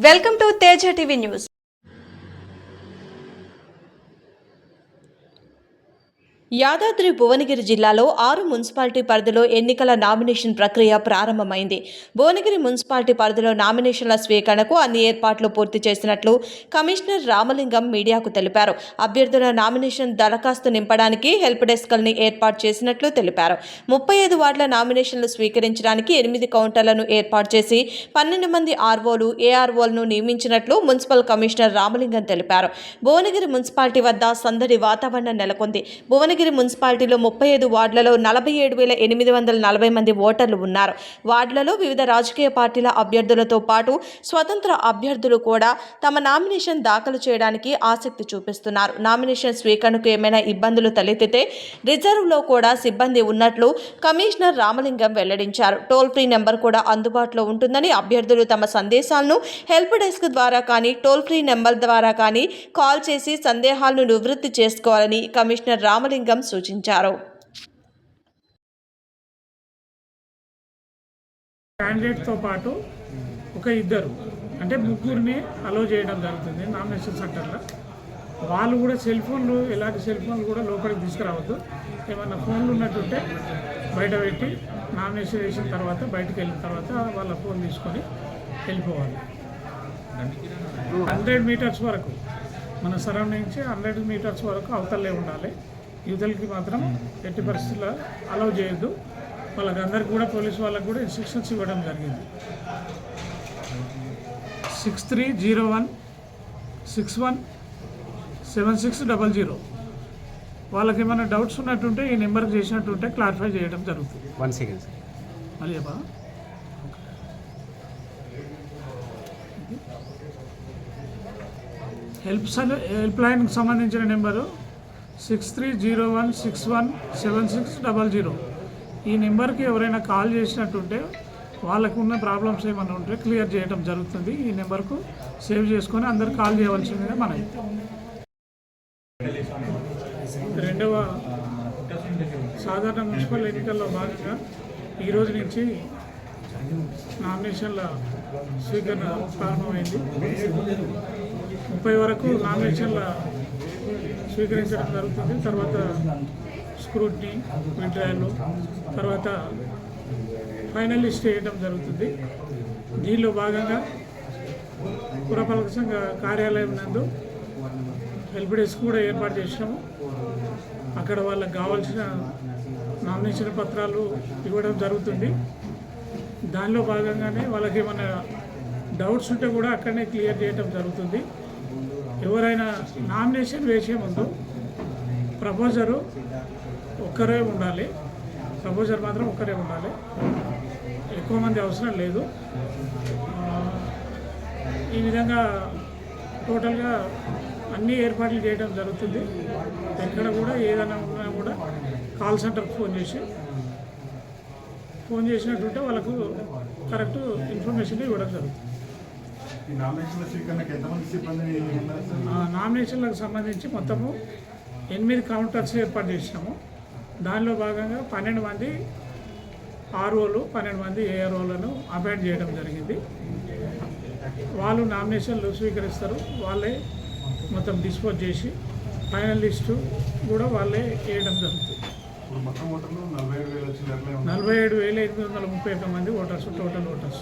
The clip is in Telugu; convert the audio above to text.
Welcome to Teja TV News. Yadadri Bhuvanagiri జిల్లాలో 6 మున్సిపాలిటీ పరిధిలో ఎన్నికల నామినేషన్ ప్రక్రియ ప్రారంభమైంది. భువనగిరి మున్సిపాలిటీ పరిధిలో నామినేషన్ల స్వీకరణకు అన్ని ఏర్పాట్లు పూర్తి చేసినట్లు కమిషనర్ రామలింగం మీడియాకు తెలిపారు. అభ్యర్థుల నామినేషన్ దరఖాస్తు నింపడానికి హెల్ప్ డెస్క్ని ఏర్పాటు చేసినట్లు తెలిపారు. 35 వార్డుల నామినేషన్లు స్వీకరించడానికి 8 కౌంటర్లను ఏర్పాటు చేసి 12 మంది ఆర్ఓలు, ఏఆర్ఓలను నియమించినట్లు మున్సిపల్ కమిషనర్ రామలింగం తెలిపారు. భువనగిరి మున్సిపాలిటీ వద్ద సందడి వాతావరణం నెలకొంది. భువనగిరి మున్సిపాలిటీలో 35 వార్డులలో 47,840 మంది ఓటర్లు ఉన్నారు. వార్డులలో వివిధ రాజకీయ పార్టీల అభ్యర్థులతో పాటు స్వతంత్ర అభ్యర్థులు కూడా తమ నామినేషన్ దాఖలు చేయడానికి ఆసక్తి చూపిస్తున్నారు. నామినేషన్ స్వీకరణకు ఏమైనా ఇబ్బందులు తలెత్తితే రిజర్వ్లో కూడా సిబ్బంది ఉన్నట్లు కమిషనర్ రామలింగం వెల్లడించారు. టోల్ ఫ్రీ నెంబర్ కూడా అందుబాటులో ఉంటుందని అభ్యర్థులు తమ సందేశాలను హెల్ప్ డెస్క్ ద్వారా కానీ టోల్ ఫ్రీ నెంబర్ ద్వారా కానీ కాల్ చేసి సందేహాలను నివృత్తి చేసుకోవాలని కమిషనర్ రామలింగం సూచించారు. క్యాండిడేట్తో పాటు ఒక ఇద్దరు అంటే ముగ్గురిని అలో చేయడం జరుగుతుంది నామినేషన్ సెంటర్లో. వాళ్ళు కూడా సెల్ ఫోన్లు, ఎలాంటి సెల్ ఫోన్లు కూడా లోపలికి తీసుకురావద్దు. ఏమన్నా ఫోన్లు ఉన్నట్టుంటే బయట పెట్టి నామినేషన్ వేసిన తర్వాత బయటకు వెళ్ళిన తర్వాత వాళ్ళ ఫోన్ తీసుకొని వెళ్ళిపోవాలి. 100 మీటర్స్ వరకు మన సరౌండింగ్స్ 100 మీటర్స్ వరకు అవతలే ఉండాలి. యువతలకి మాత్రం ఎట్టి పరిస్థితుల్లో అలౌ చేయొద్దు. వాళ్ళకందరికీ కూడా పోలీసు వాళ్ళకు కూడా ఇన్స్ట్రక్షన్స్ ఇవ్వడం జరిగింది. 6301617600 వాళ్ళకి ఏమైనా డౌట్స్ ఉన్నట్టుంటే ఈ నెంబర్కి చేసినట్టుంటే క్లారిఫై చేయడం జరుగుతుంది. 1 సెకండ్ మళ్ళీ చెప్పా. హెల్ప్ లైన్కి సంబంధించిన నెంబరు 6301617600. ఈ నెంబర్కి ఎవరైనా కాల్ చేసినట్టుంటే వాళ్ళకు ఉన్న ప్రాబ్లమ్స్ ఏమైనా ఉంటే క్లియర్ చేయడం జరుగుతుంది. ఈ నెంబర్కు సేవ్ చేసుకొని అందరు కాల్ చేయవలసిందిగా మనం. రెండవ సాధారణ మున్సిపల్ ఎన్నికల్లో భాగంగా ఈరోజు నుంచి నామినేషన్ల స్వీకరణ ప్రారంభమైంది. 30 వరకు నామినేషన్ల స్వీకరించడం జరుగుతుంది. తర్వాత స్క్రూటినీ, విడ్రాయల్, తర్వాత ఫైనల్ లిస్ట్ వేయడం జరుగుతుంది. దీనిలో భాగంగా పురపాలక సంఘ కార్యాలయం నందు హెల్ప్ డెస్క్ కూడా ఏర్పాటు చేసినాము. అక్కడ వాళ్ళకి కావాల్సిన నామినేషన్ పత్రాలు ఇవ్వడం జరుగుతుంది. దానిలో భాగంగానే వాళ్ళకి ఏమైనా డౌట్స్ ఉంటే కూడా అక్కడనే క్లియర్ చేయడం జరుగుతుంది. ఎవరైనా నామినేషన్ వేసే ముందు ప్రపోజరు ఒక్కరే ఉండాలి. ప్రపోజర్ మాత్రం ఒక్కరే ఉండాలి, ఎక్కువ మంది అవసరం లేదు. ఈ విధంగా టోటల్గా అన్ని ఏర్పాట్లు చేయడం జరుగుతుంది. ఎక్కడ కూడా ఏదైనా ఉన్నా కూడా కాల్ సెంటర్కి ఫోన్ చేసినట్టుంటే వాళ్ళకు కరెక్ట్ ఇన్ఫర్మేషన్ ఇవ్వడం జరుగుతుంది. నామినేషన్లకు సంబంధించి మొత్తము 8 కౌంటర్స్ ఏర్పాటు చేసినాము. దానిలో భాగంగా 12 మంది ఆర్ఓలు, 12 మంది ఏఆర్ఓలను అపాయింట్ చేయడం జరిగింది. వాళ్ళు నామినేషన్లు స్వీకరిస్తారు. వాళ్ళే మొత్తం డిస్పోజ్ చేసి ఫైనల్ లిస్టు కూడా వాళ్ళే వేయడం జరుగుతుంది. 47,831 మంది ఓటర్స్, టోటల్ ఓటర్స్.